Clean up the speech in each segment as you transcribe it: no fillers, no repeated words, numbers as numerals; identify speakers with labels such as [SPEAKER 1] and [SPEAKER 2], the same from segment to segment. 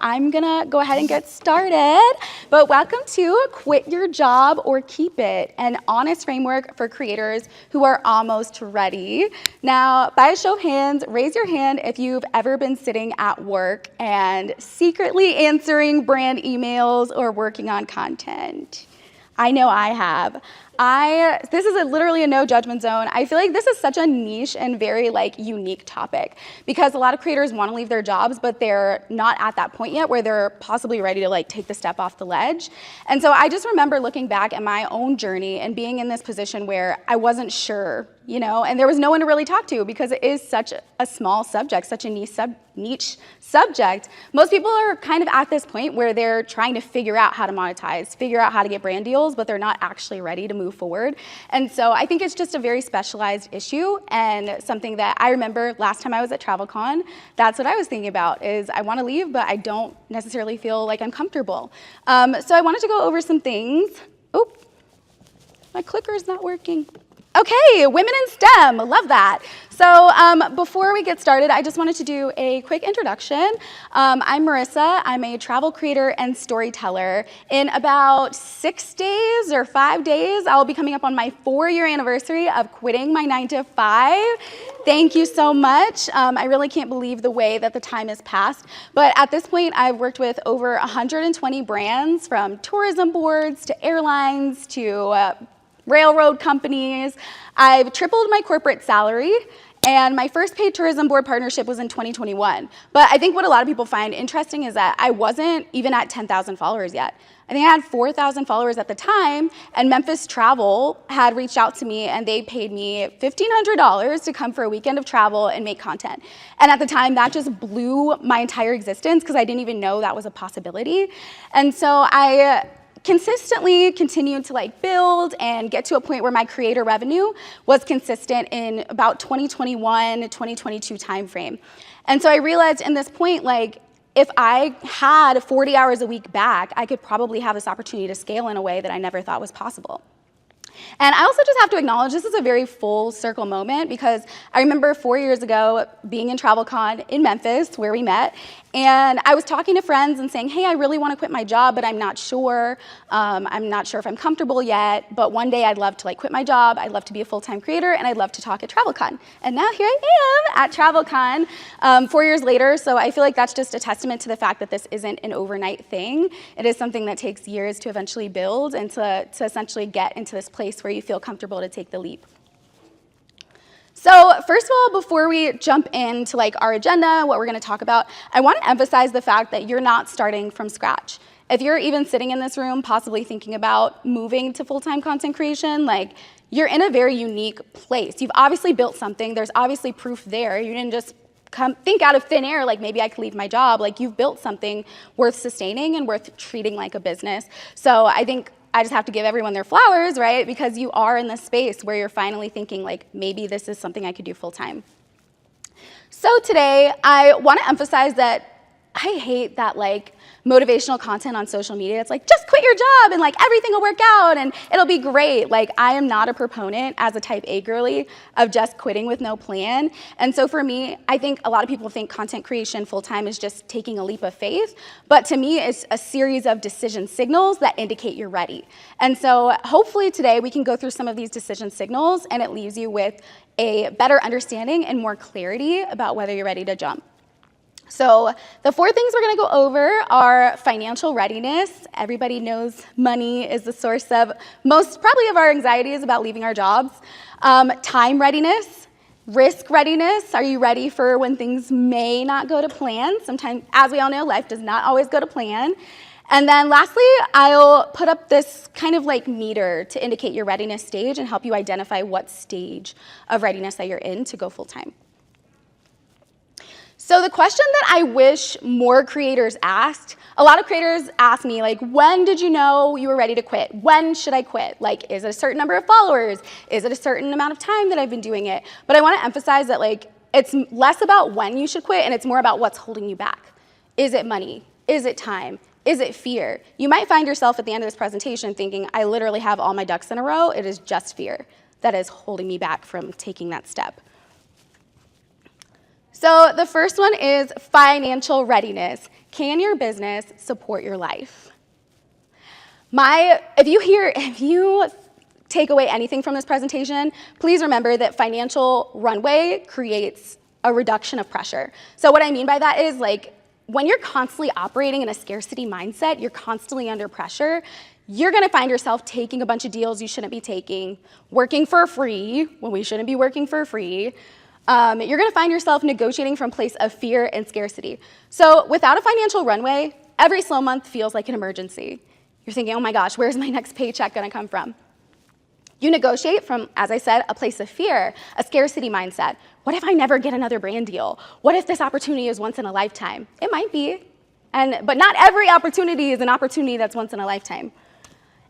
[SPEAKER 1] I'm gonna go ahead and get started. But welcome to Quit Your Job or Keep It, an honest framework for creators who are almost ready. Now, by a show of hands, raise your hand if you've ever been sitting at work and secretly answering brand emails or working on content. I know I have. This is literally a no judgment zone. I feel like this is such a niche and very unique topic because a lot of creators want to leave their jobs, but they're not at that point yet where they're possibly ready to take the step off the ledge. And so I just remember looking back at my own journey and being in this position where I wasn't sure, and there was no one to really talk to because it is such a small subject, such a niche subject. Most people are kind of at this point where they're trying to figure out how to monetize, figure out how to get brand deals, but they're not actually ready to move forward. And so I think it's just a very specialized issue and something that I remember last time I was at TravelCon, that's what I was thinking about is I want to leave, but I don't necessarily feel like I'm comfortable. So I wanted to go over some things. Oh, my clicker's not working. Okay, women in STEM, love that. So before we get started, I just wanted to do a quick introduction. I'm Marissa. I'm a travel creator and storyteller. In about 6 days or 5 days, I'll be coming up on my 4-year anniversary of quitting my 9-to-5. Thank you so much. I really can't believe the way that the time has passed. But at this point, I've worked with over 120 brands, from tourism boards to airlines to railroad companies. I've tripled my corporate salary, and my first paid tourism board partnership was in 2021. But I think what a lot of people find interesting is that I wasn't even at 10,000 followers yet. I think I had 4,000 followers at the time, and Memphis Travel had reached out to me and they paid me $1,500 to come for a weekend of travel and make content. And at the time, that just blew my entire existence because I didn't even know that was a possibility. And so I consistently continued to build and get to a point where my creator revenue was consistent in about 2021 to 2022 timeframe. And so I realized in this point, if I had 40 hours a week back, I could probably have this opportunity to scale in a way that I never thought was possible. And I also just have to acknowledge this is a very full circle moment because I remember 4 years ago being in TravelCon in Memphis where we met, and I was talking to friends and saying, hey, I really want to quit my job, but I'm not sure. I'm not sure if I'm comfortable yet, but one day I'd love to quit my job. I'd love to be a full-time creator, and I'd love to talk at TravelCon. And now here I am at TravelCon 4 years later, so I feel like that's just a testament to the fact that this isn't an overnight thing. It is something that takes years to eventually build and to essentially get into this place where you feel comfortable to take the leap. So first of all, before we jump into our agenda, what we're going to talk about, I want to emphasize the fact that you're not starting from scratch. If you're even sitting in this room possibly thinking about moving to full-time content creation, you're in a very unique place. You've obviously built something. There's obviously proof there. You didn't just think out of thin air, maybe I could leave my job. You've built something worth sustaining and worth treating like a business. So I think I just have to give everyone their flowers, right? Because you are in this space where you're finally thinking maybe this is something I could do full time. So today I want to emphasize that I hate that motivational content on social media. It's just quit your job and everything will work out and it'll be great. I am not a proponent as a type A girly of just quitting with no plan. And so for me, I think a lot of people think content creation full-time is just taking a leap of faith. But to me, it's a series of decision signals that indicate you're ready. And so hopefully today we can go through some of these decision signals and it leaves you with a better understanding and more clarity about whether you're ready to jump. So the 4 things we're going to go over are financial readiness. Everybody knows money is the source of probably of our anxieties about leaving our jobs. Time readiness, risk readiness. Are you ready for when things may not go to plan? Sometimes, as we all know, life does not always go to plan. And then lastly, I'll put up this kind of meter to indicate your readiness stage and help you identify what stage of readiness that you're in to go full time. So the question that I wish more creators asked, a lot of creators ask me, when did you know you were ready to quit? When should I quit? Is it a certain number of followers? Is it a certain amount of time that I've been doing it? But I want to emphasize that it's less about when you should quit and it's more about what's holding you back. Is it money? Is it time? Is it fear? You might find yourself at the end of this presentation thinking, I literally have all my ducks in a row. It is just fear that is holding me back from taking that step. So the first one is financial readiness. can your business support your life? If you take away anything from this presentation, please remember that financial runway creates a reduction of pressure. So what I mean by that is, like, when you're constantly operating in a scarcity mindset, you're constantly under pressure, you're gonna find yourself taking a bunch of deals you shouldn't be taking, working for free when we shouldn't be working for free. You're gonna find yourself negotiating from a place of fear and scarcity. So without a financial runway, every slow month feels like an emergency. You're thinking, oh my gosh, where's my next paycheck gonna come from? You negotiate from, as I said, a place of fear, a scarcity mindset. What if I never get another brand deal? What if this opportunity is once in a lifetime? It might be, but not every opportunity is an opportunity that's once in a lifetime.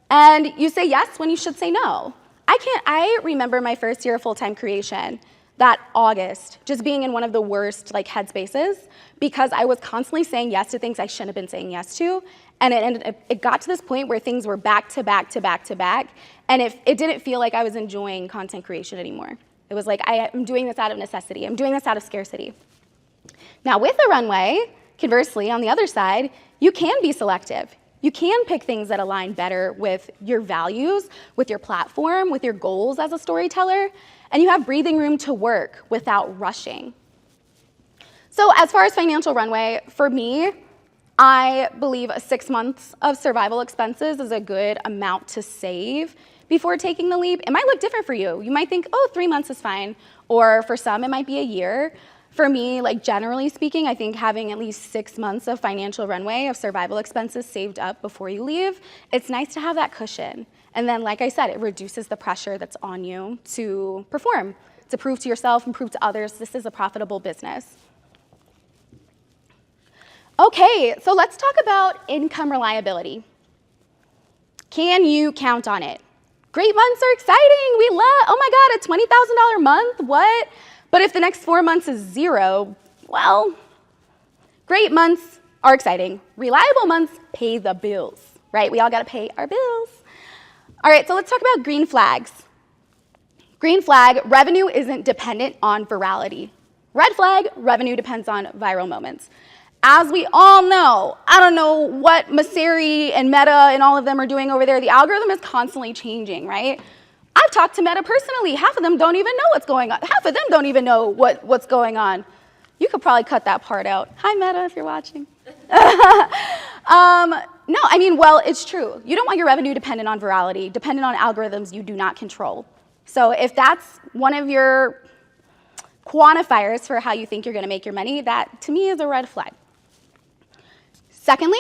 [SPEAKER 1] And you say yes when you should say no. I remember my first year of full-time creation, that August, just being in one of the worst headspaces because I was constantly saying yes to things I shouldn't have been saying yes to. And it got to this point where things were back to back to back to back, and it didn't feel like I was enjoying content creation anymore. It was like, I am doing this out of necessity. I'm doing this out of scarcity. Now with a runway, conversely, on the other side, you can be selective. You can pick things that align better with your values, with your platform, with your goals as a storyteller, and you have breathing room to work without rushing. So as far as financial runway, for me, I believe 6 months of survival expenses is a good amount to save before taking the leap. It might look different for you. You might think, oh, 3 months is fine, or for some, it might be a year. For me, generally speaking, I think having at least 6 months of financial runway of survival expenses saved up before you leave, it's nice to have that cushion. And then, like I said, it reduces the pressure that's on you to perform, to prove to yourself and prove to others this is a profitable business. Okay, so let's talk about income reliability. Can you count on it? Great months are exciting. Oh my God, a $20,000 month, what? But if the next 4 months is zero, well, great months are exciting. Reliable months pay the bills, right? We all gotta pay our bills. All right, so let's talk about green flags. Green flag, revenue isn't dependent on virality. Red flag, revenue depends on viral moments. As we all know, I don't know what Marissa and Meta and all of them are doing over there. The algorithm is constantly changing, right? I've talked to Meta personally. Half of them don't even know what's going on. Half of them don't even know what's going on. You could probably cut that part out. Hi, Meta, if you're watching. No, I mean, well, it's true. You don't want your revenue dependent on virality, dependent on algorithms you do not control. So if that's one of your quantifiers for how you think you're gonna make your money, that to me is a red flag. Secondly,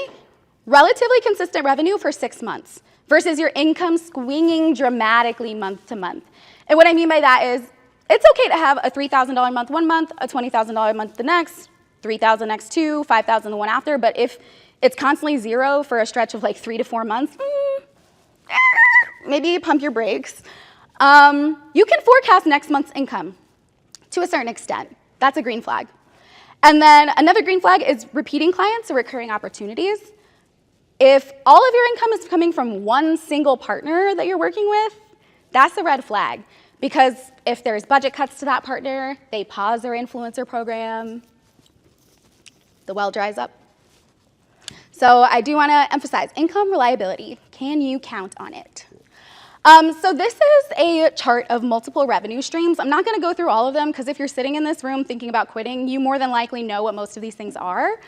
[SPEAKER 1] relatively consistent revenue for 6 months versus your income swinging dramatically month to month. And what I mean by that is, it's okay to have a $3,000 month one month, a $20,000 month the next, $3,000 next 2, $5,000 the one after, but if it's constantly zero for a stretch of 3 to 4 months, maybe pump your brakes. You can forecast next month's income to a certain extent. That's a green flag. And then another green flag is repeating clients or recurring opportunities. If all of your income is coming from one single partner that you're working with, that's a red flag. Because if there's budget cuts to that partner, they pause their influencer program, the well dries up. So I do want to emphasize income reliability. Can you count on it? So this is a chart of multiple revenue streams. I'm not going to go through all of them because if you're sitting in this room thinking about quitting, you more than likely know what most of these things are.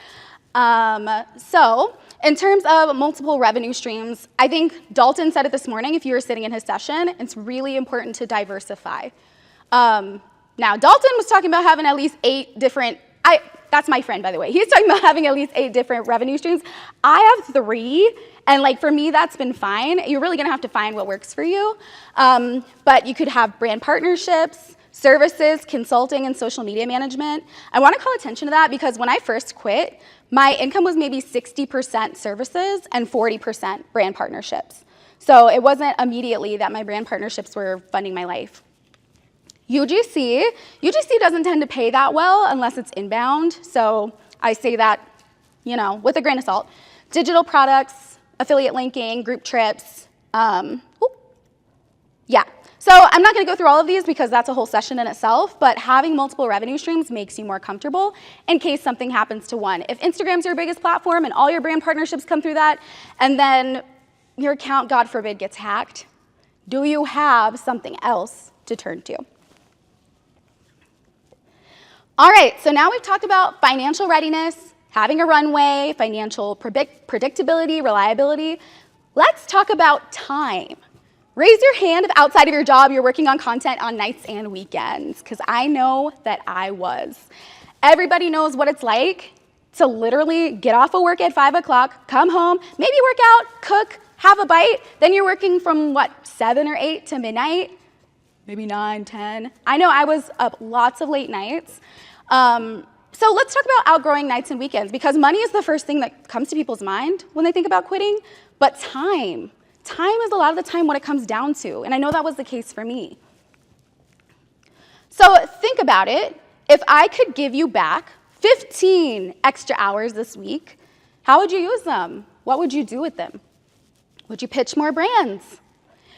[SPEAKER 1] So in terms of multiple revenue streams, I think Dalton said it this morning, if you were sitting in his session, it's really important to diversify. Now, Dalton was talking about having at least 8 different, that's my friend, by the way. He's talking about having at least 8 different revenue streams. I have 3, and for me, that's been fine. You're really gonna have to find what works for you. But you could have brand partnerships, services, consulting, and social media management. I wanna call attention to that because when I first quit, my income was maybe 60% services and 40% brand partnerships. So it wasn't immediately that my brand partnerships were funding my life. UGC doesn't tend to pay that well unless it's inbound. So I say that, with a grain of salt. Digital products, affiliate linking, group trips. So I'm not going to go through all of these because that's a whole session in itself, but having multiple revenue streams makes you more comfortable in case something happens to one. If Instagram's your biggest platform and all your brand partnerships come through that, and then your account, God forbid, gets hacked, do you have something else to turn to? All right, so now we've talked about financial readiness, having a runway, financial predictability, reliability. Let's talk about time. Raise your hand if outside of your job you're working on content on nights and weekends, because I know that I was. Everybody knows what it's like to literally get off of work at 5 o'clock, come home, maybe work out, cook, have a bite, then you're working from, 7 or 8 to midnight? Maybe 9, 10. I know I was up lots of late nights. So let's talk about outgrowing nights and weekends, because money is the first thing that comes to people's mind when they think about quitting, but time. Time is a lot of the time what it comes down to, and I know that was the case for me. So think about it. If I could give you back 15 extra hours this week, how would you use them? What would you do with them? Would you pitch more brands?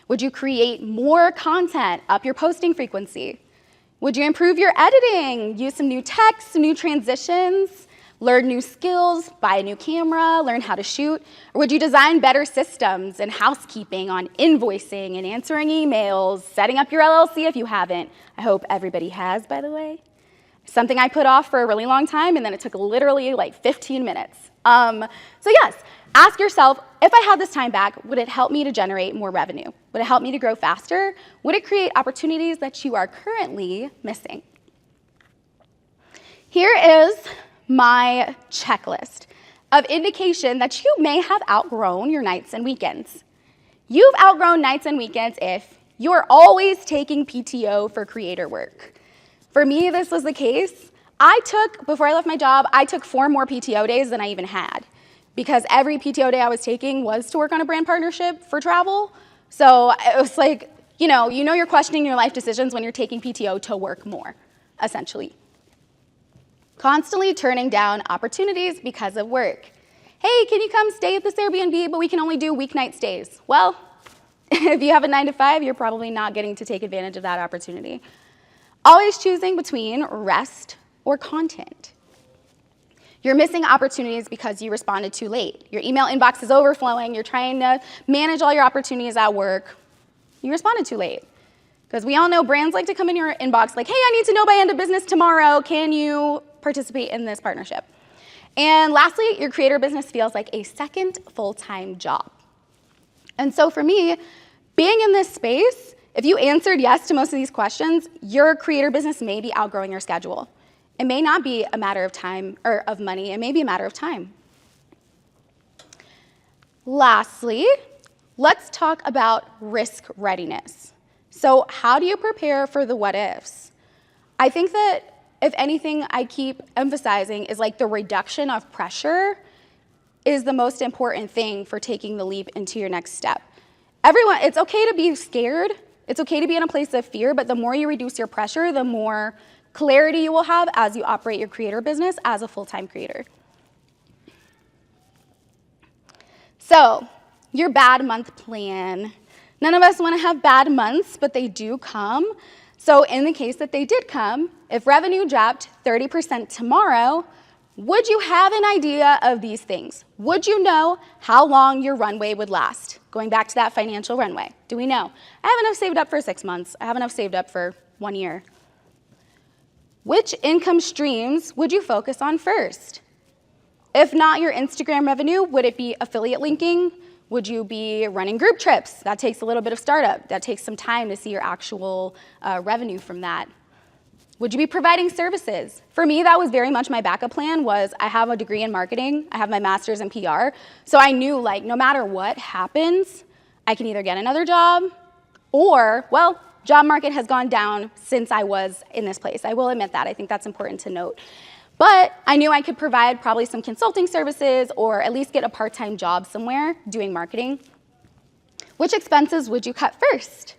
[SPEAKER 1] Would you create more content, up your posting frequency? Would you improve your editing, use some new text, some new transitions, learn new skills, buy a new camera, learn how to shoot? Or would you design better systems and housekeeping on invoicing and answering emails, setting up your LLC if you haven't? I hope everybody has, by the way. Something I put off for a really long time, and then it took literally 15 minutes. So yes, ask yourself, if I had this time back, would it help me to generate more revenue? Would it help me to grow faster? Would it create opportunities that you are currently missing? Here is my checklist of indication that you may have outgrown your nights and weekends. You've outgrown nights and weekends if you're always taking PTO for creator work. For me, this was the case. Before I left my job, I took 4 more PTO days than I even had, because every PTO day I was taking was to work on a brand partnership for travel. So it was like, you're questioning your life decisions when you're taking PTO to work more, essentially. Constantly turning down opportunities because of work. Hey, can you come stay at this Airbnb, but we can only do weeknight stays? Well, if you have a 9 to 5, you're probably not getting to take advantage of that opportunity. Always choosing between rest or content. You're missing opportunities because you responded too late. Your email inbox is overflowing. You're trying to manage all your opportunities at work. You responded too late. Because we all know brands like to come in your inbox like, hey, I need to know by end of business tomorrow. Can you participate in this partnership? And lastly, your creator business feels like a second full-time job. And so for me, being in this space, if you answered yes to most of these questions, your creator business may be outgrowing your schedule. It may not be a matter of time or of money. It may be a matter of time. Lastly, let's talk about risk readiness. So how do you prepare for the what ifs? I think that if anything I keep emphasizing is the reduction of pressure is the most important thing for taking the leap into your next step. It's okay to be scared. It's okay to be in a place of fear, but the more you reduce your pressure, the more clarity you will have as you operate your creator business as a full-time creator. So, your bad month plan. None of us want to have bad months, but they do come. So in the case that they did come, if revenue dropped 30% tomorrow, would you have an idea of these things? Would you know how long your runway would last? Going back to that financial runway, do we know? I have enough saved up for 6 months. I have enough saved up for 1 year. Which income streams would you focus on first? If not your Instagram revenue, would it be affiliate linking? Would you be running group trips? That takes a little bit of startup. That takes some time to see your actual revenue from that. Would you be providing services? For me, that was very much my backup plan. Was I have a degree in marketing. I have my master's in PR. So I knew no matter what happens, I can either get another job or, job market has gone down since I was in this place. I will admit that. I think that's important to note. But I knew I could provide probably some consulting services or at least get a part-time job somewhere doing marketing. Which expenses would you cut first?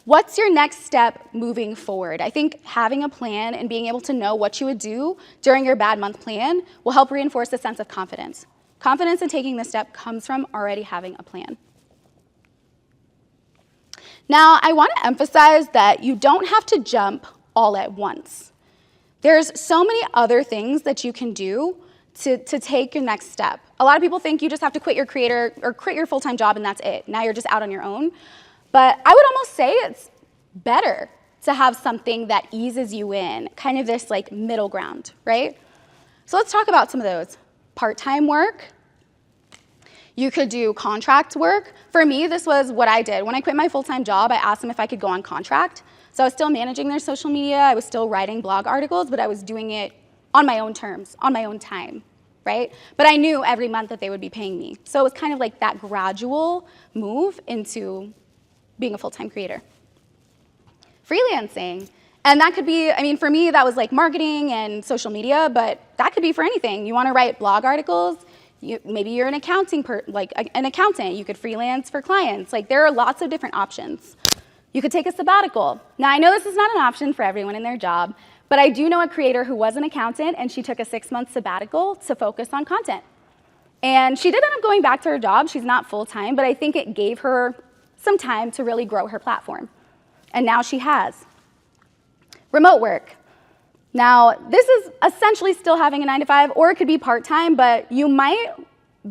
[SPEAKER 1] What's your next step moving forward? I think having a plan and being able to know what you would do during your bad month plan will help reinforce a sense of confidence. Confidence in taking this step comes from already having a plan. Now, I want to emphasize that you don't have to jump all at once. There's so many other things that you can do to take your next step. A lot of people think you just have to quit your creator or quit your full-time job and that's it. Now you're just out on your own. But I would almost say it's better to have something that eases you in, kind of this like middle ground, right? So let's talk about some of those. Part-time work. You could do contract work. For me, this was what I did. When I quit my full-time job, I asked them if I could go on contract. So I was still managing their social media, I was still writing blog articles, but I was doing it on my own terms, on my own time, right? But I knew every month that they would be paying me. So it was kind of like that gradual move into being a full-time creator. Freelancing. And that could be, I mean, for me, that was like marketing and social media, but that could be for anything. You want to write blog articles, maybe you're an an accountant, you could freelance for clients. Like there are lots of different options. You could take a sabbatical. Now I know this is not an option for everyone in their job, but I do know a creator who was an accountant and she took a 6-month sabbatical to focus on content. And she did end up going back to her job. She's not full-time, but I think it gave her some time to really grow her platform. And now she has. Remote work. Now, this is essentially still having a 9-to-5, or it could be part-time, but you might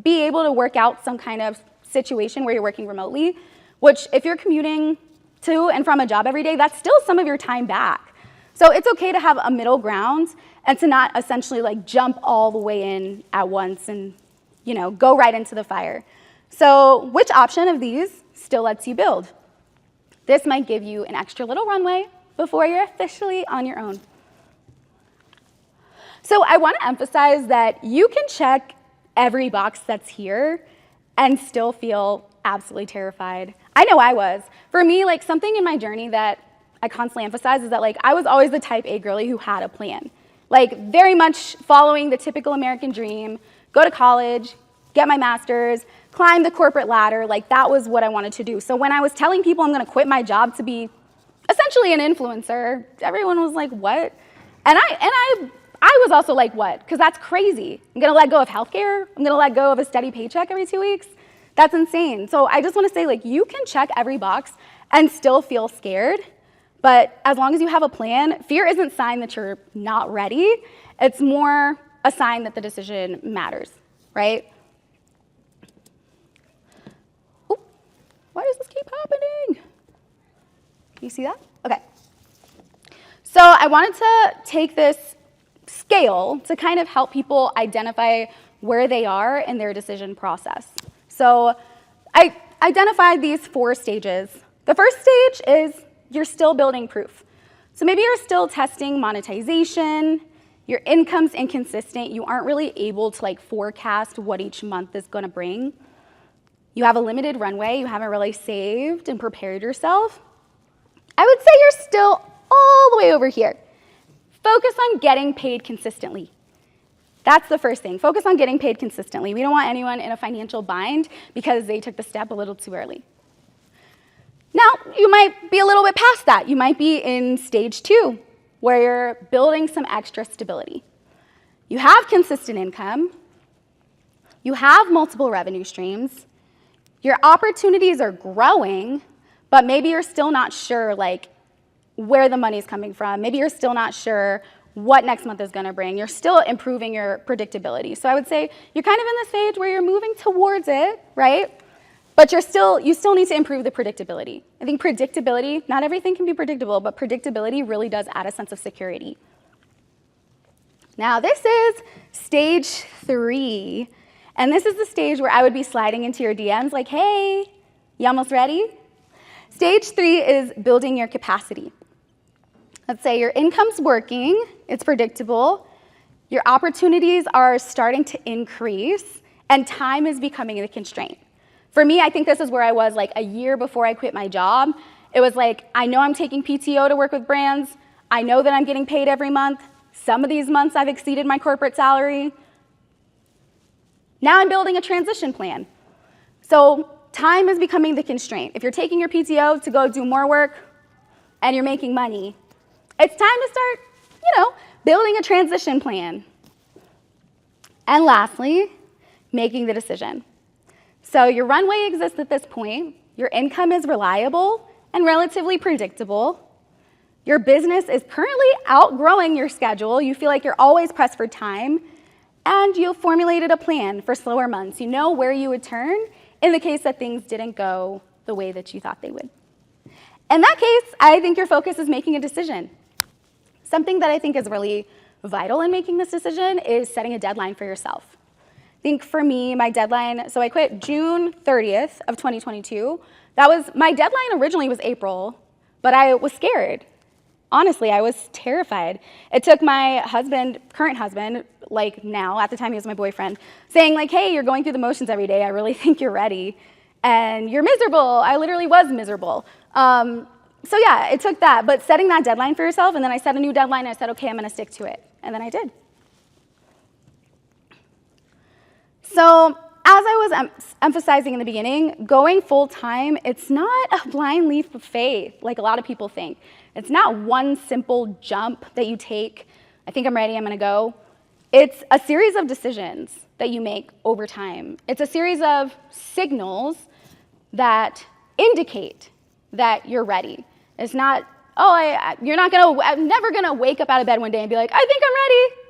[SPEAKER 1] be able to work out some kind of situation where you're working remotely, which if you're commuting to and from a job every day, that's still some of your time back. So it's okay to have a middle ground and to not essentially like jump all the way in at once and, go right into the fire. So which option of these still lets you build? This might give you an extra little runway before you're officially on your own. So I want to emphasize that you can check every box that's here and still feel absolutely terrified. I know I was. For me, like something in my journey that I constantly emphasize is that like I was always the type A girly who had a plan. Like very much following the typical American dream, go to college, get my master's, climb the corporate ladder, like that was what I wanted to do. So when I was telling people I'm gonna quit my job to be essentially an influencer, everyone was like, what? And I was also like, what? Because that's crazy. I'm gonna let go of healthcare? I'm gonna let go of a steady paycheck every 2 weeks? That's insane. So I just wanna say, like, you can check every box and still feel scared, but as long as you have a plan, fear isn't a sign that you're not ready. It's more a sign that the decision matters, right? Ooh, why does this keep happening? You see that? Okay. So I wanted to take this scale to kind of help people identify where they are in their decision process. So I identified these 4 stages. The first stage is you're still building proof. So maybe you're still testing monetization, your income's inconsistent, you aren't really able to like forecast what each month is gonna bring. You have a limited runway, you haven't really saved and prepared yourself. I would say you're still all the way over here. Focus on getting paid consistently. That's the first thing. Focus on getting paid consistently. We don't want anyone in a financial bind because they took the step a little too early. Now, you might be a little bit past that. You might be in stage 2, where you're building some extra stability. You have consistent income. You have multiple revenue streams. Your opportunities are growing, but maybe you're still not sure like where the money's coming from. Maybe you're still not sure what next month is gonna bring. You're still improving your predictability. So I would say you're kind of in the stage where you're moving towards it, right? But you still need to improve the predictability. I think predictability, not everything can be predictable, but predictability really does add a sense of security. Now this is stage 3, and this is the stage where I would be sliding into your DMs like, hey, you almost ready? Stage 3 is building your capacity. Let's say your income's working, it's predictable, your opportunities are starting to increase, and time is becoming a constraint. For me, I think this is where I was like a year before I quit my job. It was like, I know I'm taking PTO to work with brands, I know that I'm getting paid every month, some of these months I've exceeded my corporate salary. Now I'm building a transition plan. So time is becoming the constraint. If you're taking your PTO to go do more work and you're making money, it's time to start, building a transition plan. And lastly, making the decision. So your runway exists at this point, your income is reliable, and relatively predictable. Your business is currently outgrowing your schedule. You feel like you're always pressed for time, and you've formulated a plan for slower months. You know where you would turn in the case that things didn't go the way that you thought they would. In that case, I think your focus is making a decision. Something that I think is really vital in making this decision is setting a deadline for yourself. I think for me, my deadline, so I quit June 30th of 2022. My deadline originally was April, but I was scared. Honestly, I was terrified. It took my current husband, like now, at the time he was my boyfriend, saying like, hey, you're going through the motions every day. I really think you're ready. And you're miserable. I literally was miserable. So yeah, it took that. But setting that deadline for yourself, and then I set a new deadline. I said, okay, I'm going to stick to it. And then I did. So as I was emphasizing in the beginning, going full-time, it's not a blind leap of faith like a lot of people think. It's not one simple jump that you take. I think I'm ready, I'm going to go. It's a series of decisions that you make over time. It's a series of signals that indicate that you're ready. It's not, I'm never going to wake up out of bed one day and be like, I think I'm ready.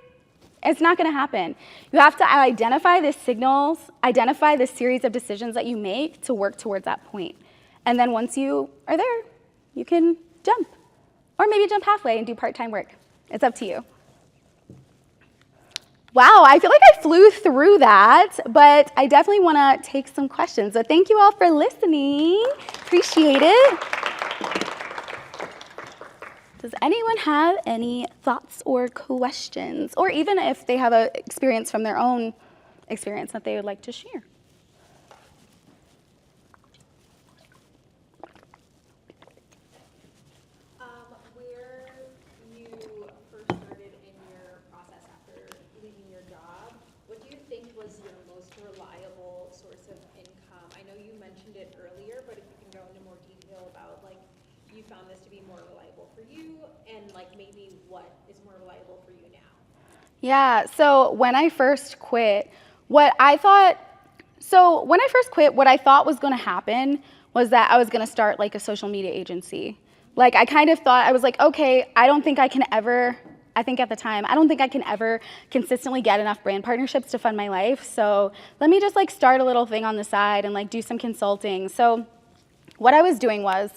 [SPEAKER 1] It's not going to happen. You have to identify the signals, identify the series of decisions that you make to work towards that point. And then once you are there, you can jump. Or maybe jump halfway and do part-time work. It's up to you. Wow, I feel like I flew through that, but I definitely want to take some questions. So thank you all for listening. Appreciate it. Does anyone have any thoughts or questions? Or even if they have an experience from their own experience that they would like to share?
[SPEAKER 2] Where you first started in your process after leaving your job, what do you think was your most reliable source of income? I know you mentioned it earlier, but if you can go into more detail about like you found this to be more reliable for you and like maybe what is more reliable for you now?
[SPEAKER 1] Yeah, so when I first quit, what I thought was going to happen was that I was going to start like a social media agency. Like I kind of thought, I was like, okay, I don't think I can ever consistently get enough brand partnerships to fund my life. So let me just like start a little thing on the side and like do some consulting. So what I was doing was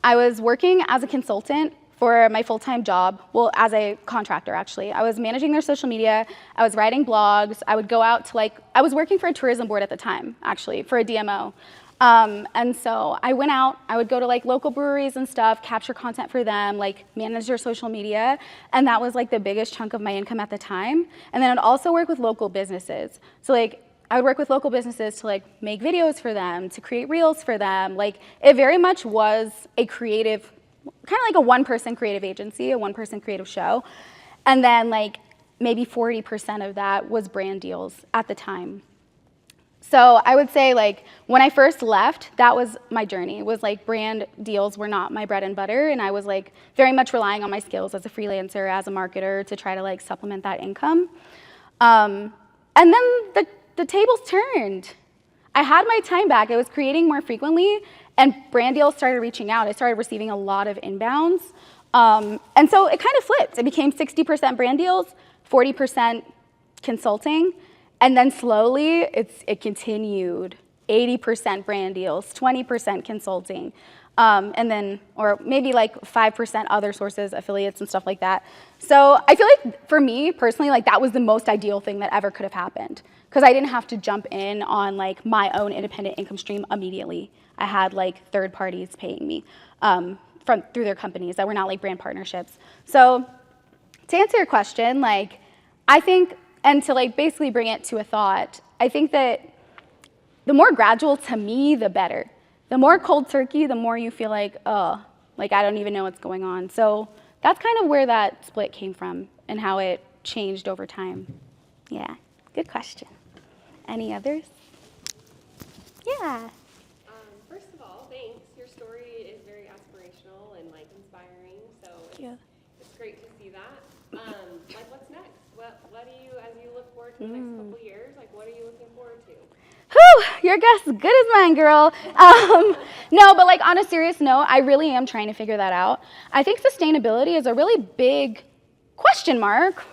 [SPEAKER 1] I was working as a consultant for my full-time job, well, as a contractor, actually. I was managing their social media. I was writing blogs. I would go out to I was working for a tourism board at the time, actually, for a DMO. And so I went out, I would go to local breweries and stuff, capture content for them, manage their social media. And that was the biggest chunk of my income at the time. And then I'd also work with local businesses. So I would work with local businesses to make videos for them, to create reels for them. It very much was a creative, kind of like a one-person creative agency, a one-person creative show. And then maybe 40% of that was brand deals at the time. So I would say when I first left, that was my journey, was brand deals were not my bread and butter. And I was very much relying on my skills as a freelancer, as a marketer to try to supplement that income. And then the tables turned. I had my time back. I was creating more frequently, and brand deals started reaching out. I started receiving a lot of inbounds. And so it kind of flipped. It became 60% brand deals, 40% consulting. And then slowly, it continued. 80% brand deals, 20% consulting, and then, or maybe 5% other sources, affiliates and stuff like that. So I feel for me personally, that was the most ideal thing that ever could have happened, because I didn't have to jump in on my own independent income stream immediately. I had third parties paying me through their companies that were not brand partnerships. So to answer your question, I think, and to basically bring it to a thought, I think that the more gradual to me, the better. The more cold turkey, the more you feel I don't even know what's going on. So that's kind of where that split came from and how it changed over time. Yeah, good question. Any others? Yeah.
[SPEAKER 3] First of all, thanks. Your story is very aspirational and inspiring, so it's great to see that. What's next? What do you, as you look forward to the next couple of years, what are you looking forward to?
[SPEAKER 1] Woo, your guess is good as mine, girl. No, but like on a serious note, I really am trying to figure that out. I think sustainability is a really big question mark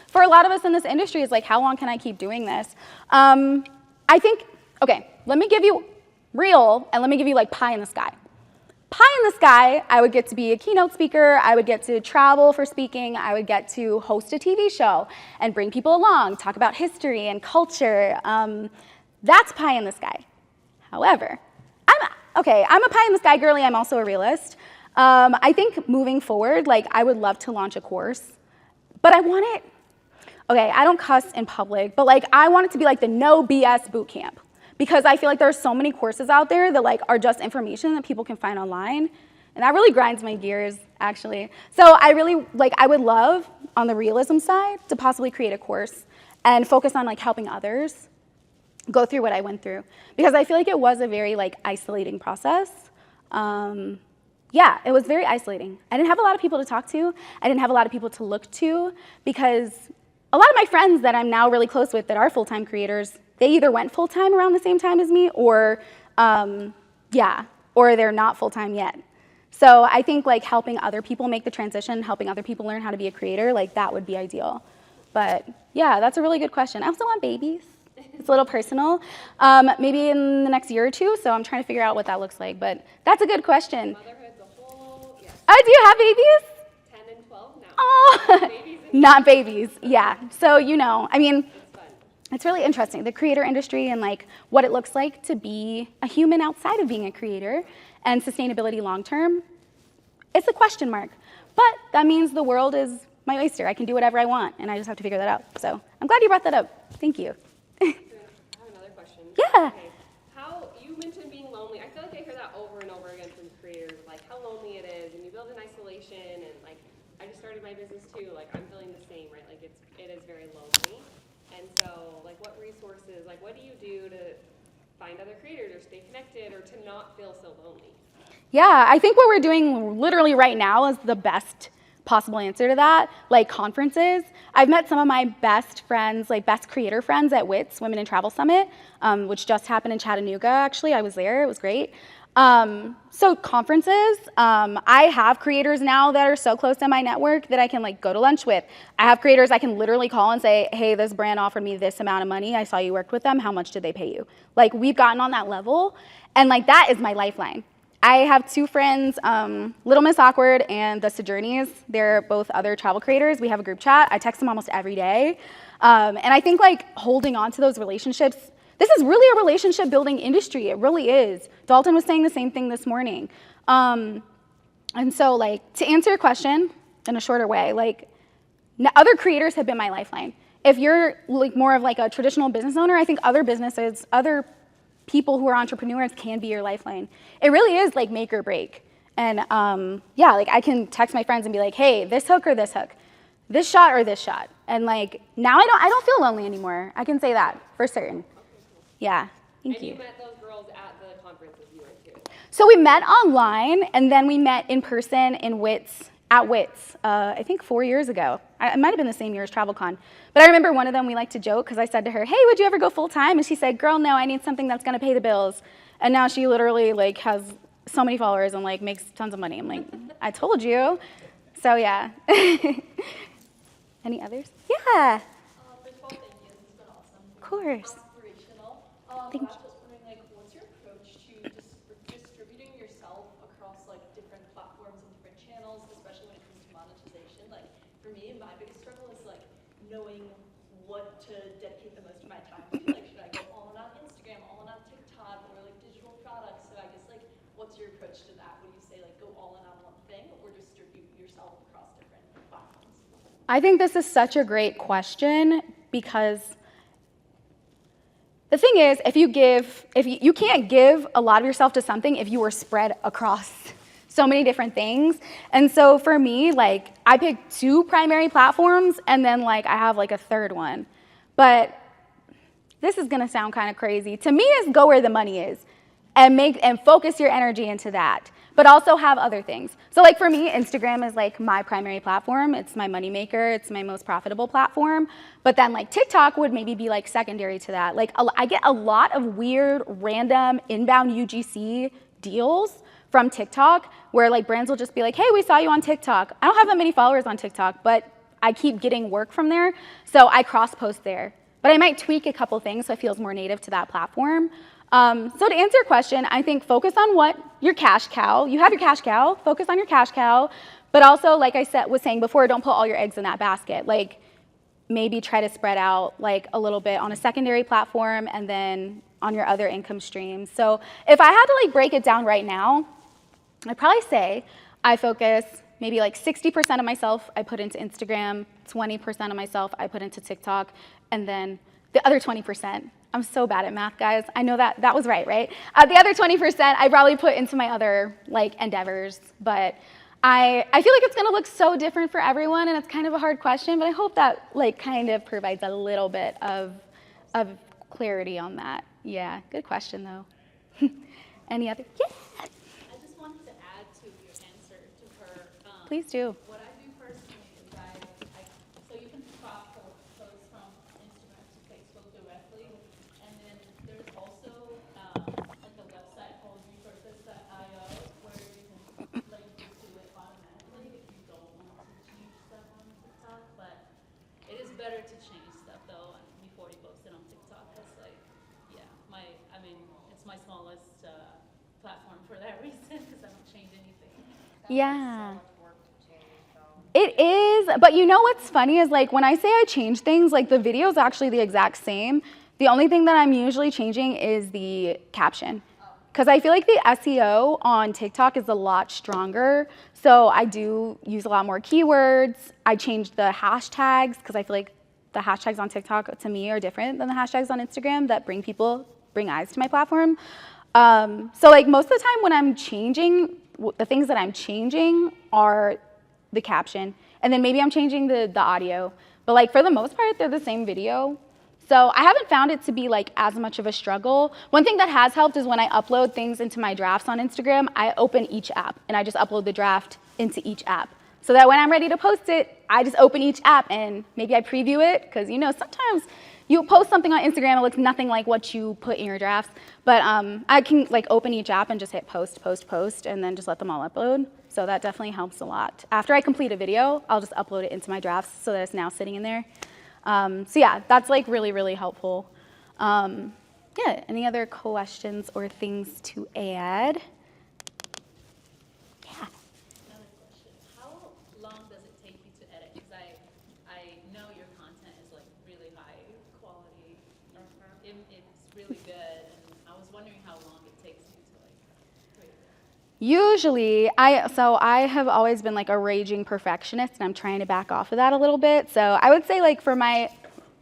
[SPEAKER 1] for a lot of us in this industry. Is like, how long can I keep doing this? I think, okay, let me give you real and let me give you like pie in the sky. Pie in the sky, I would get to be a keynote speaker, I would get to travel for speaking, I would get to host a TV show and bring people along, talk about history and culture. That's pie in the sky. However, I'm a pie in the sky girly, I'm also a realist. I think moving forward, like I would love to launch a course, but I want it, okay, I don't cuss in public, but like I want it to be like the no BS boot camp. Because I feel like there are so many courses out there that like are just information that people can find online. And that really grinds my gears, actually. So I really, like, I would love, on the realism side, to possibly create a course and focus on like helping others go through what I went through. Because I feel like it was a very like isolating process. Yeah, it was very isolating. I didn't have a lot of people to talk to. I didn't have a lot of people to look to because a lot of my friends that I'm now really close with that are full-time creators, they either went full-time around the same time as me or they're not full-time yet. So I think like helping other people make the transition, helping other people learn how to be a creator, like that would be ideal. But yeah, that's a really good question. I also want babies. It's a little personal. Maybe in the next year or two, so I'm trying to figure out what that looks like. But that's a good question.
[SPEAKER 3] Motherhood's a whole, yes.
[SPEAKER 1] Oh, do you have babies?
[SPEAKER 3] 10 and 12 now.
[SPEAKER 1] Oh,
[SPEAKER 3] Babies
[SPEAKER 1] not babies, yeah. So, you know, I mean, it's really interesting, the creator industry and like what it looks like to be a human outside of being a creator and sustainability long term. It's a question mark, but that means the world is my oyster. I can do whatever I want and I just have to figure that out. So I'm glad you brought that up. Thank you.
[SPEAKER 3] I have another question.
[SPEAKER 1] Yeah.
[SPEAKER 3] Okay. How, you mentioned being lonely. I feel like I hear that over and over again from creators, like how lonely it is and you build in isolation and like, I just started my business too, like I'm feeling the same, right? Like it is very lonely. And so, like, what resources, like, what do you do to find other creators or stay connected or to not feel so lonely?
[SPEAKER 1] Yeah, I think what we're doing literally right now is the best possible answer to that, like conferences. I've met some of my best friends, like best creator friends at WITS, Women in Travel Summit, which just happened in Chattanooga, actually. I was there, it was great. So conferences, I have creators now that are so close to my network that I can like go to lunch with. I have creators I can literally call and say, hey, this brand offered me this amount of money. I saw you worked with them. How much did they pay you? Like we've gotten on that level and like that is my lifeline. I have two friends, Little Miss Awkward and The Sojourneys. They're both other travel creators. We have a group chat. I text them almost every day. And I think like holding on to those relationships, this is really a relationship building industry. It really is. Dalton was saying the same thing this morning. And so like to answer your question in a shorter way, like other creators have been my lifeline. If you're like more of like a traditional business owner, I think other businesses, other people who are entrepreneurs can be your lifeline. It really is like make or break. And yeah, like I can text my friends and be like, hey, this hook or this hook, this shot or this shot. And like now I don't feel lonely anymore. I can say that for certain. Yeah, thank you.
[SPEAKER 3] And you met those girls at the conferences you went to?
[SPEAKER 1] So we met online, and then we met in person in WITS, at WITS, I think 4 years ago. It might have been the same year as TravelCon. But I remember one of them, we liked to joke, because I said to her, hey, would you ever go full-time? And she said, girl, no, I need something that's going to pay the bills. And now she literally like has so many followers and like makes tons of money. I'm like, I told you. So yeah. Any others? Yeah.
[SPEAKER 4] First of all, thank you. This has been awesome.
[SPEAKER 1] Of course.
[SPEAKER 4] Inspirational.
[SPEAKER 1] Thank
[SPEAKER 4] I was just wondering, like, what's your approach to distributing yourself across like different platforms and different channels, especially when it comes to monetization? Like, for me, my biggest struggle is like knowing what to dedicate the most of my time to. Like, should I go all in on Instagram, all in on TikTok, or like digital products? So I guess like, what's your approach to that? Would you say like go all in on one thing, or distribute yourself across different platforms?
[SPEAKER 1] I think this is such a great question because the thing is, you can't give a lot of yourself to something if you were spread across so many different things. And so for me, like I picked 2 primary platforms and then like I have like a third one. But this is gonna sound kind of crazy. To me, it's go where the money is and focus your energy into that. but also have other things. So like for me, Instagram is like my primary platform. It's my moneymaker. It's my most profitable platform. But then like TikTok would maybe be like secondary to that. Like I get a lot of weird, random inbound UGC deals from TikTok where like brands will just be like, hey, we saw you on TikTok. I don't have that many followers on TikTok, but I keep getting work from there. So I cross post there. But I might tweak a couple things so it feels more native to that platform. So to answer your question, I think focus on what your cash cow. You have your cash cow. Focus on your cash cow. But also, like I was saying before, don't put all your eggs in that basket. Like maybe try to spread out like a little bit on a secondary platform and then on your other income streams. So if I had to like break it down right now, I'd probably say I focus maybe like 60% of myself I put into Instagram, 20% of myself I put into TikTok, and then the other 20%, I'm so bad at math, guys. I know that was right? The other 20% I probably put into my other like endeavors, but I feel like it's gonna look so different for everyone, and it's kind of a hard question, but I hope that like kind of provides a little bit of clarity on that. Yeah, good question though. Any other? Yeah.
[SPEAKER 5] I just wanted to add to your answer to her.
[SPEAKER 1] Please do.
[SPEAKER 5] What I do personally is so you can crop posts from Instagram to Facebook directly, and then there's also like a website called resources.io where you can like just do it automatically if you don't want to change stuff on TikTok. But it is better to change stuff though before you post it on TikTok. That's like, yeah, it's my smallest platform for that reason because I don't change anything.
[SPEAKER 1] Yeah. It is, but you know what's funny is like when I say I change things, like the video is actually the exact same. The only thing that I'm usually changing is the caption. Because I feel like the SEO on TikTok is a lot stronger. So I do use a lot more keywords. I change the hashtags because I feel like the hashtags on TikTok to me are different than the hashtags on Instagram that bring eyes to my platform. So like most of the time when I'm changing, the things that I'm changing are the caption, and then maybe I'm changing the audio. But like for the most part, they're the same video. So I haven't found it to be like as much of a struggle. One thing that has helped is when I upload things into my drafts on Instagram, I open each app and I just upload the draft into each app. So that when I'm ready to post it, I just open each app and maybe I preview it, because you know sometimes you post something on Instagram, it looks nothing like what you put in your drafts. But I can like open each app and just hit post, post, post, and then just let them all upload. So that definitely helps a lot. After I complete a video, I'll just upload it into my drafts so that it's now sitting in there. So yeah, that's like really, really helpful. Yeah, any other questions or things to add? Yeah.
[SPEAKER 5] Another question. How long does it take you to edit? Because I know your content is like really high quality. It's really good. And I was wondering how long it takes you to like create it.
[SPEAKER 1] Usually, I have always been like a raging perfectionist, and I'm trying to back off of that a little bit. So I would say like for my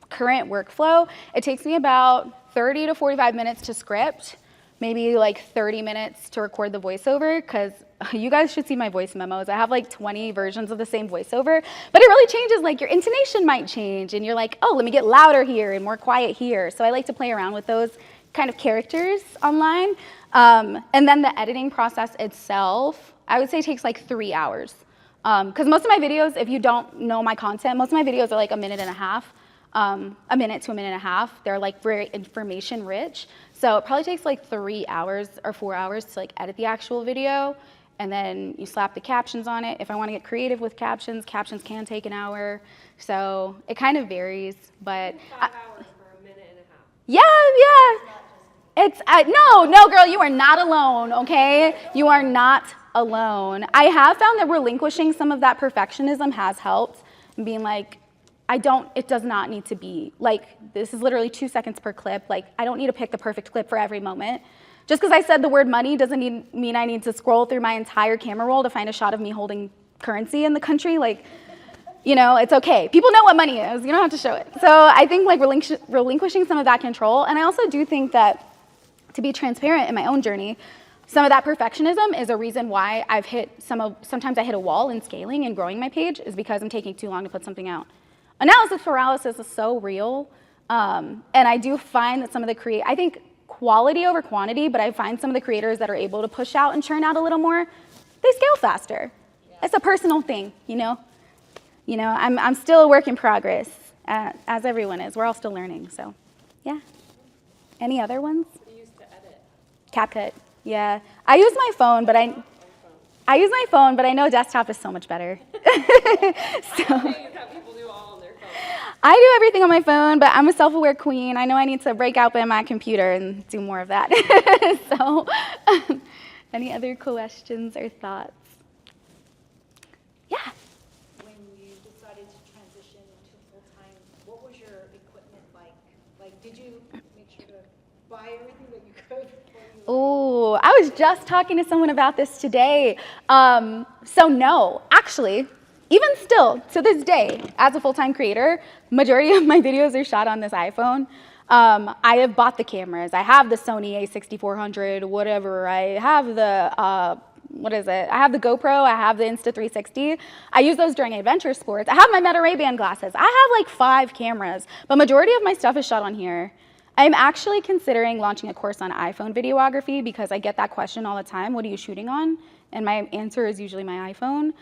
[SPEAKER 1] current workflow, it takes me about 30 to 45 minutes to script, maybe like 30 minutes to record the voiceover, because you guys should see my voice memos. I have like 20 versions of the same voiceover, but it really changes. Like your intonation might change, and you're like, oh, let me get louder here and more quiet here. So I like to play around with those kind of characters online. And then the editing process itself, I would say takes like 3 hours. Because most of my videos, if you don't know my content, most of my videos are like a minute to a minute and a half. They're like very information rich. So it probably takes like 3 hours or 4 hours to like edit the actual video. And then you slap the captions on it. If I want to get creative with captions can take an hour. So it kind of varies, but
[SPEAKER 3] 5 hours for a minute and a half.
[SPEAKER 1] yeah. It's no, girl, you are not alone, okay? You are not alone. I have found that relinquishing some of that perfectionism has helped, and being like, it does not need to be, like, this is literally 2 seconds per clip. Like, I don't need to pick the perfect clip for every moment. Just because I said the word money doesn't mean I need to scroll through my entire camera roll to find a shot of me holding currency in the country. Like, you know, it's okay. People know what money is. You don't have to show it. So I think like relinquishing some of that control. And I also do think that, to be transparent in my own journey, some of that perfectionism is a reason why sometimes I hit a wall in scaling and growing my page, is because I'm taking too long to put something out. Analysis paralysis is so real. And I do find that some of the I think quality over quantity, but I find some of the creators that are able to push out and churn out a little more, they scale faster. It's a personal thing, you know? I'm still a work in progress, as everyone is. We're all still learning, so yeah. Any other ones?
[SPEAKER 3] You used to edit.
[SPEAKER 1] CapCut, yeah. I use my phone, but I know desktop is so much better. So
[SPEAKER 3] Hey, how people do all on their phone.
[SPEAKER 1] I do everything on my phone, but I'm a self-aware queen. I know I need to break open my computer and do more of that. So any other questions or thoughts? Yeah.
[SPEAKER 2] When you decided to transition to full-time, what was your equipment like? Like, did you make sure to buy everything that you could before you
[SPEAKER 1] Oh, I was just talking to someone about this today. So no, actually, even still, to this day, as a full-time creator, majority of my videos are shot on this iPhone. I have bought the cameras. I have the Sony a6400, whatever. I have the, I have the GoPro. I have the Insta360. I use those during adventure sports. I have my Meta Ray-Ban glasses. I have like 5 cameras, but majority of my stuff is shot on here. I'm actually considering launching a course on iPhone videography because I get that question all the time. What are you shooting on? And my answer is usually my iPhone.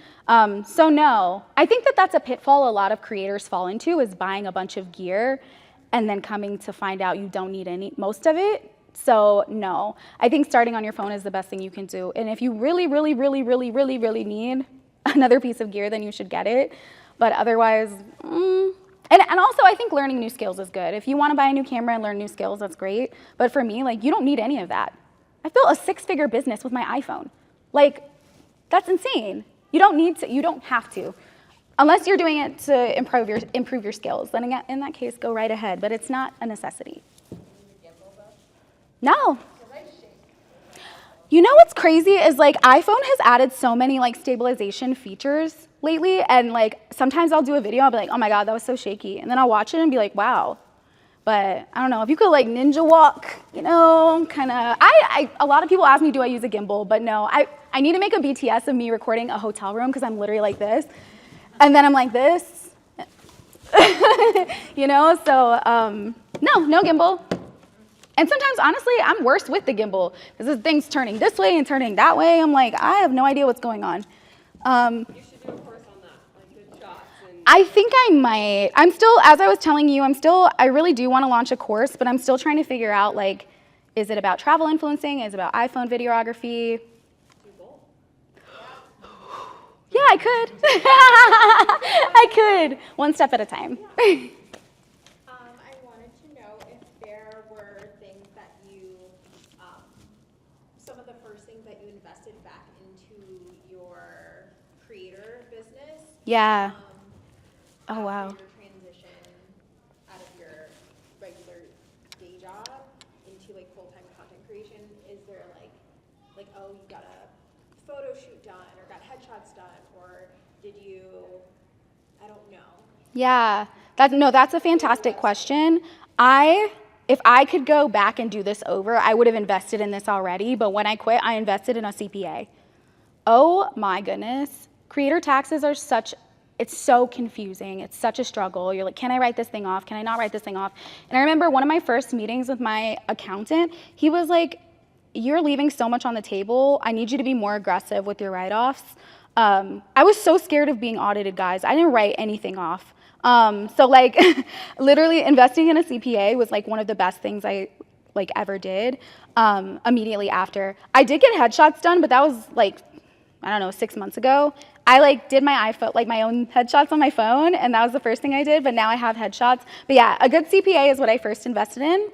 [SPEAKER 1] So no, I think that that's a pitfall a lot of creators fall into, is buying a bunch of gear and then coming to find out you don't need most of it. So no, I think starting on your phone is the best thing you can do. And if you really, really, really, really, really, really need another piece of gear, then you should get it. But otherwise, And also, I think learning new skills is good. If you want to buy a new camera and learn new skills, that's great. But for me, like, you don't need any of that. I built a 6-figure business with my iPhone. Like, that's insane. You don't need to. You don't have to, unless you're doing it to improve your skills. Then in that case, go right ahead. But it's not a necessity. No. You know what's crazy is like iPhone has added so many like stabilization features lately, and like sometimes I'll do a video, I'll be like, oh my God, that was so shaky. And then I'll watch it and be like, wow. But I don't know, if you could like ninja walk, you know, kind of, a lot of people ask me, do I use a gimbal? But no, I need to make a BTS of me recording a hotel room because I'm literally like this. And then I'm like this, you know, so no gimbal. And sometimes, honestly, I'm worse with the gimbal because this thing's turning this way and turning that way. I'm like, I have no idea what's going on.
[SPEAKER 3] You should do a course on that, like good shots. And
[SPEAKER 1] I think I might. I'm still, as I was telling you, I really do want to launch a course, but I'm still trying to figure out, like, is it about travel influencing? Is it about iPhone videography?
[SPEAKER 3] do both.
[SPEAKER 1] Yeah, I could. I could. One step at a time.
[SPEAKER 2] I wanted to know if there were things that you, some of the first things that you invested back into your creator business.
[SPEAKER 1] Yeah. Oh,
[SPEAKER 2] After
[SPEAKER 1] wow.
[SPEAKER 2] your transition out of your regular day job into like full-time content creation. Is there like oh, you got a photo shoot done or got headshots done, or did you, I don't know.
[SPEAKER 1] Yeah, that's a fantastic question. If I could go back and do this over, I would have invested in this already, but when I quit, I invested in a CPA. Oh my goodness. Creator taxes are it's so confusing. It's such a struggle. You're like, can I write this thing off? Can I not write this thing off? And I remember one of my first meetings with my accountant, he was like, you're leaving so much on the table. I need you to be more aggressive with your write-offs. I was so scared of being audited, guys. I didn't write anything off. So like literally investing in a CPA was like one of the best things I like ever did. Immediately after, I did get headshots done, but that was like, I don't know, 6 months ago. I like did my iPhone, like my own headshots on my phone, and that was the first thing I did, but now I have headshots. But yeah, a good CPA is what I first invested in.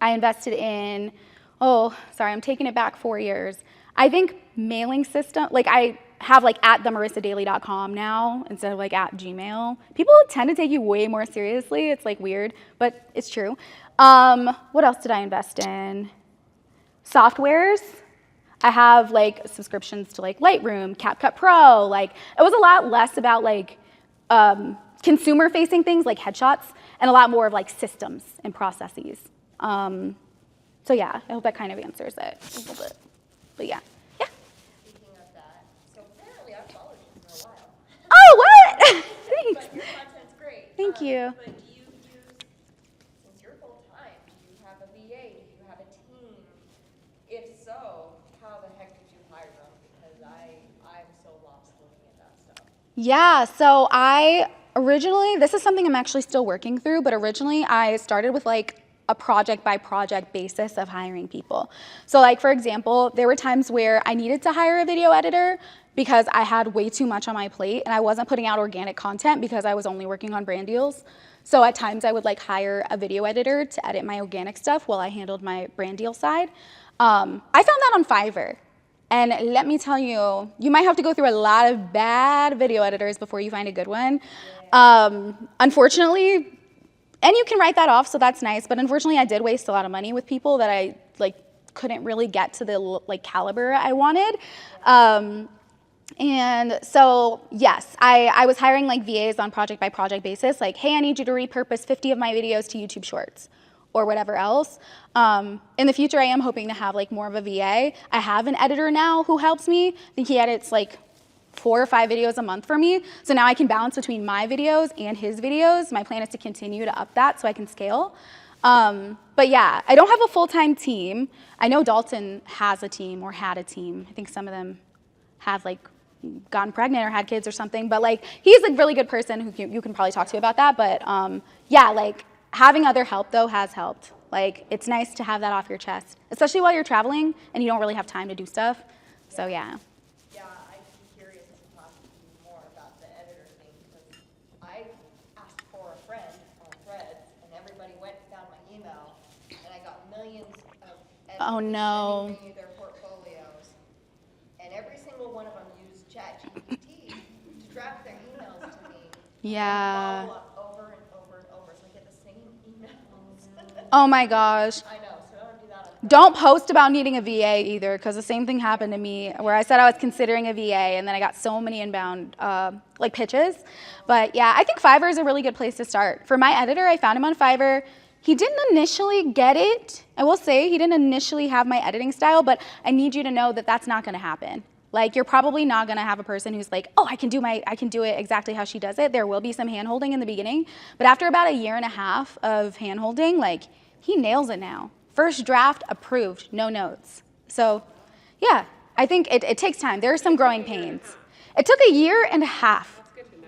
[SPEAKER 1] I invested in, I'm taking it back 4 years. I think mailing system, like I have like at themarissadaily.com now instead of like at Gmail. People tend to take you way more seriously. It's like weird, but it's true. What else did I invest in? Softwares. I have like subscriptions to like Lightroom, CapCut Pro. Like it was a lot less about like consumer facing things like headshots and a lot more of like systems and processes. So yeah, I hope that kind of answers it a little bit. But yeah.
[SPEAKER 4] Speaking of that, so apparently I've followed you for a while.
[SPEAKER 1] Oh, what? Thanks.
[SPEAKER 4] But your content's great.
[SPEAKER 1] Thank you.
[SPEAKER 4] But do you use, since you're full time, do you have a VA? Do you have a
[SPEAKER 1] Yeah, so this is something I'm actually still working through, but originally I started with like a project by project basis of hiring people. So like, for example, there were times where I needed to hire a video editor because I had way too much on my plate and I wasn't putting out organic content because I was only working on brand deals. So at times I would like hire a video editor to edit my organic stuff while I handled my brand deal side. I found that on Fiverr. And let me tell you, you might have to go through a lot of bad video editors before you find a good one. Unfortunately, and you can write that off, so that's nice, but unfortunately I did waste a lot of money with people that I like couldn't really get to the like caliber I wanted. And so, yes, I was hiring like VAs on project by project basis, like, hey, I need you to repurpose 50 of my videos to YouTube Shorts or whatever else. In the future, I am hoping to have like more of a VA. I have an editor now who helps me. I think he edits like 4 or 5 videos a month for me. So now I can balance between my videos and his videos. My plan is to continue to up that so I can scale. But yeah, I don't have a full-time team. I know Dalton has a team or had a team. I think some of them have like gotten pregnant or had kids or something. But like, he's a really good person who you can probably talk to about that. But yeah, like having other help though has helped. Like, it's nice to have that off your chest, especially while you're traveling and you don't really have time to do stuff. So yeah.
[SPEAKER 6] Yeah, I'd be curious to talk to you more about the editor thing, because I asked for a friend on Threads, and everybody went and found my email, and I got millions of editors
[SPEAKER 1] Oh no.
[SPEAKER 6] sending me their portfolios, and every single one of them used ChatGPT to draft their emails to me.
[SPEAKER 1] Yeah.
[SPEAKER 6] Follow up over and over and over, so I get the same emails.
[SPEAKER 1] Oh my gosh.
[SPEAKER 6] I know, so I don't do that on Threads.
[SPEAKER 1] Don't post about needing a VA either, because the same thing happened to me where I said I was considering a VA and then I got so many inbound like pitches. But yeah, I think Fiverr is a really good place to start. For my editor, I found him on Fiverr. He didn't initially get it. I will say he didn't initially have my editing style, but I need you to know that that's not going to happen. Like, you're probably not going to have a person who's like, oh, I can do it exactly how she does it. There will be some hand-holding in the beginning, but after about 1.5 years of hand-holding, like, he nails it now. First draft approved, no notes. So yeah, I think it takes time. There are some growing pains. It took 1.5 years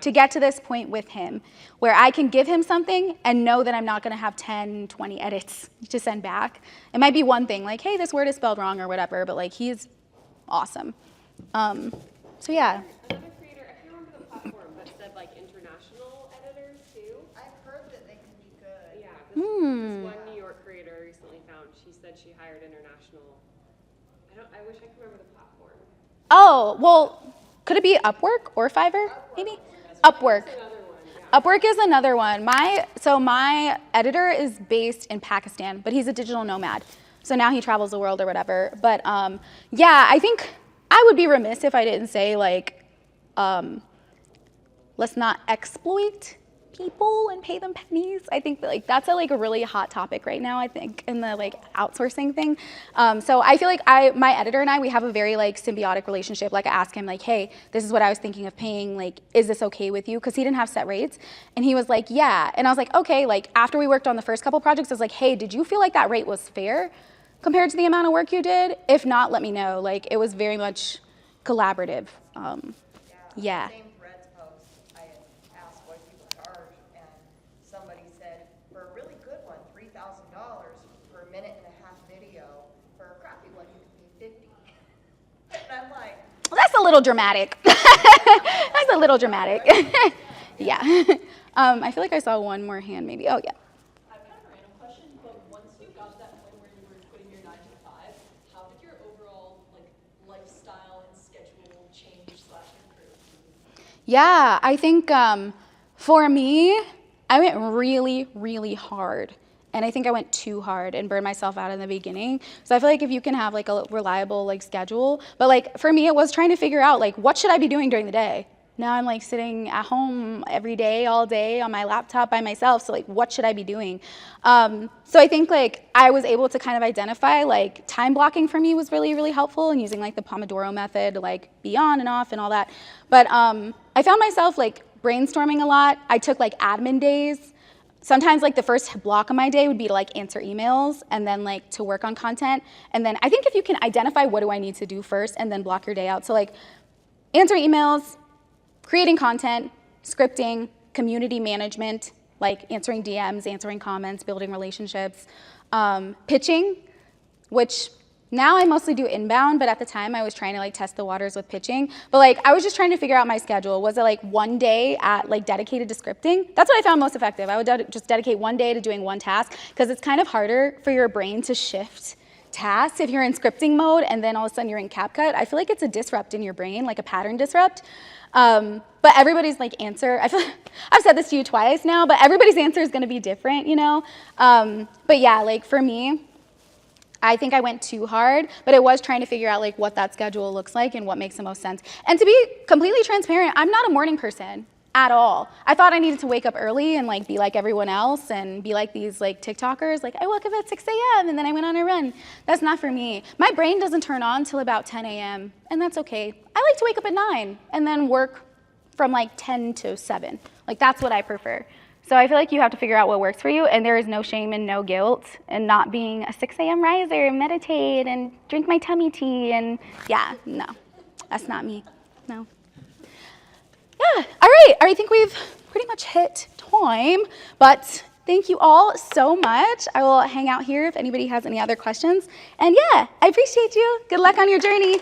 [SPEAKER 1] to get to this point with him where I can give him something and know that I'm not going to have 10, 20 edits to send back. It might be one thing like, hey, this word is spelled wrong or whatever, but like, he's awesome. So yeah.
[SPEAKER 3] Another creator, I can't remember the platform, but said like international editors too.
[SPEAKER 6] I've heard that they can be good.
[SPEAKER 3] Yeah, this one New York creator recently found, she said she hired international. I wish I could remember the platform.
[SPEAKER 1] Oh, well, could it be Upwork or Fiverr, maybe? Upwork.
[SPEAKER 3] That's another one, yeah.
[SPEAKER 1] Upwork is another one. My editor is based in Pakistan, but he's a digital nomad. So now he travels the world or whatever. But yeah, I think I would be remiss if I didn't say like, let's not exploit people and pay them pennies. I think that, like, that's a really hot topic right now, I think, in the like outsourcing thing. So I feel like my editor and I, we have a very like symbiotic relationship. Like, I ask him like, hey, this is what I was thinking of paying. Like, is this okay with you? Because he didn't have set rates. And he was like, yeah. And I was like, okay. Like, after we worked on the first couple projects, I was like, hey, did you feel like that rate was fair compared to the amount of work you did? If not, let me know. Like, it was very much collaborative. Yeah.
[SPEAKER 6] Same Threads post, I asked what people charge, and somebody said, for a really good one, $3,000 for a 1.5 minute video. For a crappy one, you could pay $50. And I'm like,
[SPEAKER 1] Well, that's a little dramatic. That's a little dramatic. Yeah. I feel like I saw one more hand maybe. Oh, yeah.
[SPEAKER 4] I have kind of a random question, but once you got to that point where you were quitting your 9 to 5, how did your overall like lifestyle and schedule change/improve?
[SPEAKER 1] Yeah, I think for me, I went really, really hard. And I think I went too hard and burned myself out in the beginning. So I feel like if you can have like a reliable like schedule, but like for me, it was trying to figure out like, what should I be doing during the day? Now I'm like sitting at home every day, all day on my laptop by myself. So like, what should I be doing? So I think like I was able to kind of identify like time blocking for me was really, really helpful, and using like the Pomodoro method to like be on and off and all that. But I found myself like brainstorming a lot. I took like admin days. Sometimes like the first block of my day would be to like answer emails and then like to work on content. And then I think if you can identify what do I need to do first and then block your day out. So like answer emails, creating content, scripting, community management, like answering DMs, answering comments, building relationships, pitching, which now I mostly do inbound, but at the time I was trying to like test the waters with pitching. But like I was just trying to figure out my schedule. Was it like one day at like dedicated to scripting? That's what I found most effective. I would just dedicate one day to doing one task because it's kind of harder for your brain to shift tasks if you're in scripting mode and then all of a sudden you're in CapCut. I feel like it's a disrupt in your brain, like a pattern disrupt. But everybody's like answer, I've said this to you twice now, but everybody's answer is gonna be different, you know? But yeah, like for me, I think I went too hard, but it was trying to figure out like what that schedule looks like and what makes the most sense. And to be completely transparent, I'm not a morning person at all. I thought I needed to wake up early and like be like everyone else and be like these like TikTokers, like I woke up at 6 a.m. and then I went on a run. That's not for me. My brain doesn't turn on till about 10 a.m. and that's okay. I like to wake up at 9 and then work from like 10 to 7. Like that's what I prefer. So I feel like you have to figure out what works for you, and there is no shame and no guilt in not being a 6 a.m. riser and meditate and drink my tummy tea and yeah, no, that's not me, no. Yeah, all right, I think we've pretty much hit time, but thank you all so much. I will hang out here if anybody has any other questions. And yeah, I appreciate you. Good luck on your journey.